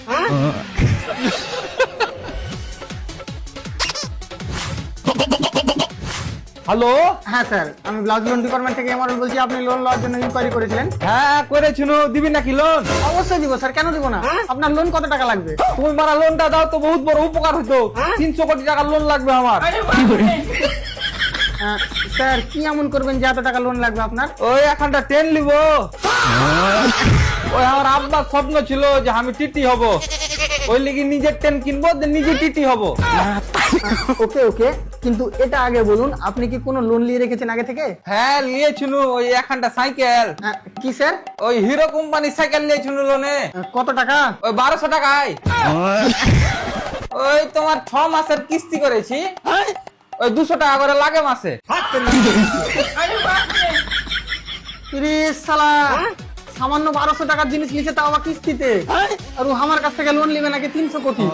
Hello, হ্যাঁ sir, আমি blouse loan department থেকে এমআর বলছি। আপনি লোন লওয়ার জন্য ইনকোয়ারি করেছিলেন। হ্যাঁ করেছিল, দিবি নাকি লোন? অবশ্যই দিব স্যার, কেন দিব না? আপনার লোন কত টাকা লাগবে? তুমি মারা লোনটা দাও তো বহুত বড় উপকার হতো। 300 কোটি টাকার লোন লাগবে আমার। স্যার কি এমন করবেন যে এত টাকা লোন লাগবে আপনার? ওই এখানটা ট্রেন লিব। ওই আমার আব্বার স্বপ্ন ছিল যে আমি টিটি হব, ওই লিগে নিজের ট্রেন কিনবো, নিজে টিটি হব। ওকে ওকে, কিন্তু এটা আগে বলুন, আপনি কি কোনো লোন নিয়ে রেখেছেন আগে থেকে? হ্যাঁ নিয়েছিল, ওই এখানটা সাইকেল, কি স্যার? ওই হিরো কোম্পানির সাইকেল নিয়েছিল লোনে। কত টাকা? ওই 1200 টাকায়। ওই তোমার 6 মাসের কিস্তি করেছি, ওই 200 টাকা করে লাগে মাসে। শালা, সামান্য 1200 টাকার জিনিস নিচে, তাও আবার কিস্তিতে। আর ও আমার কাছ থেকে লোন নেবে নাকি 300 কোটি?